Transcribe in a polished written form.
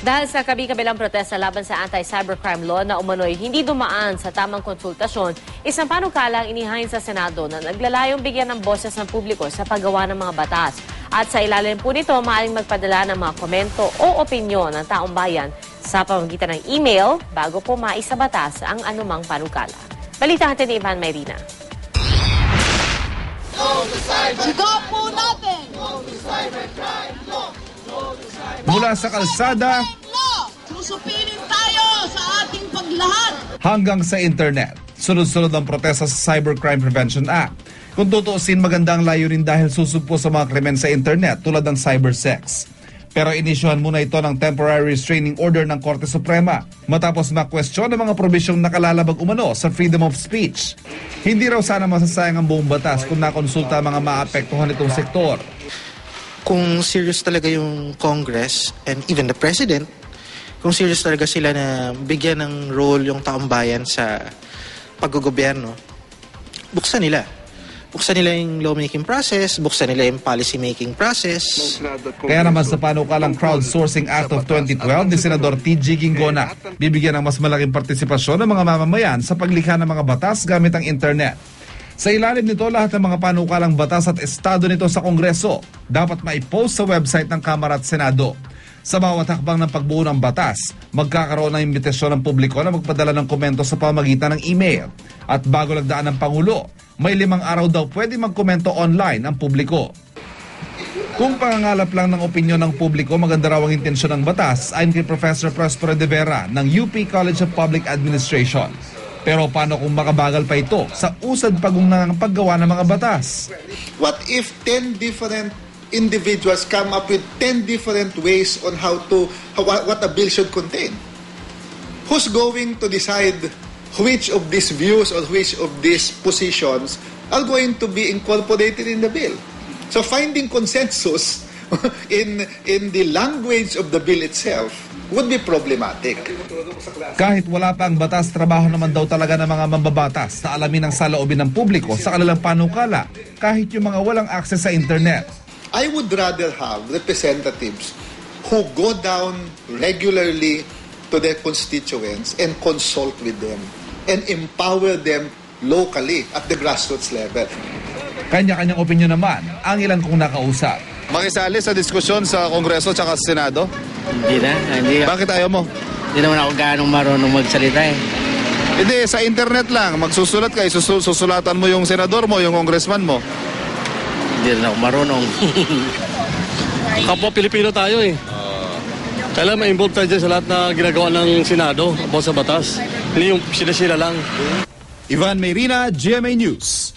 Dahil sa kabi-kabilang protesta laban sa anti-cybercrime law na umano'y hindi dumaan sa tamang konsultasyon, isang panukalang inihain sa Senado na naglalayong bigyan ng boses ng publiko sa paggawa ng mga batas. At sa ilalim po nito, maaaring magpadala ng mga komento o opinyon ng taong bayan sa pamamagitan ng email bago po maisabatas ang anumang panukala. Balita natin ni Ivan Mayrina. Sigaw po natin! Mula sa kalsada Susupirin tayo sa ating paglahad. hanggang sa internet, sunod-sunod ang protesta sa Cybercrime Prevention Act. Kung tutuusin, magandang layunin dahil susugpo sa mga krimen sa internet tulad ng cybersex. Pero inisyuhan muna ito ng temporary restraining order ng Korte Suprema matapos makwestiyon ang mga probisyong nakalalabag umano sa freedom of speech. Hindi raw sana masasayang ang buong batas kung nakonsulta ang mga maapektuhan itong sektor. Kung serious talaga yung Congress and even the President, kung serious talaga sila na bigyan ng role yung taong bayan sa paggogobyerno, buksan nila. Buksan nila yung lawmaking process, buksan nila yung policy-making process. Kaya naman sa panukalang Crowdsourcing Act of 2012 ni Senador T.G. Ginggona, bibigyan ng mas malaking partisipasyon ng mga mamamayan sa paglikha ng mga batas gamit ang internet. Sa ilalim nito, lahat ng mga panukalang batas at estado nito sa Kongreso dapat maipost sa website ng Kamara at Senado. Sa bawat hakbang ng pagbuo ng batas, magkakaroon ng imbitasyon ng publiko na magpadala ng komento sa pamamagitan ng email. At bago lagdaan ng Pangulo, may 5 araw daw pwede magkomento online ang publiko. Kung pangangalap lang ng opinyon ng publiko, maganda raw ang intensyon ng batas ayon kay Professor Prospero de Vera ng UP College of Public Administration. Pero paano kung makabagal pa ito sa usad pagunang paggawa ng mga batas? What if 10 different individuals come up with 10 different ways on what a bill should contain? Who's going to decide which of these views or which of these positions are going to be incorporated in the bill? So finding consensus in the language of the bill itself would be problematic. Kahit wala pa ang batas, trabaho naman daw talaga ng mga mambabatas na alamin ang saloobin ng publiko sa kanilang panukala kahit yung mga walang access sa internet. I would rather have representatives who go down regularly to their constituents and consult with them and empower them locally at the grassroots level. Kanya-kanyang opinyon naman ang ilan kong nakausap. Makisali sa diskusyon sa Kongreso at Senado? Hindi. Bakit ayaw mo? Hindi naman ako gaano marunong magsalita eh. Hindi, sa internet lang. Magsusulat ka, susulatan mo yung senador mo, yung congressman mo. Hindi rin ako marunong. Kapwa Pilipino tayo eh. Kailangan ma-involve tayo dyan sa lahat na ginagawa ng Senado about sa batas. Hindi yung sila lang. Ivan Mayrina, GMA News.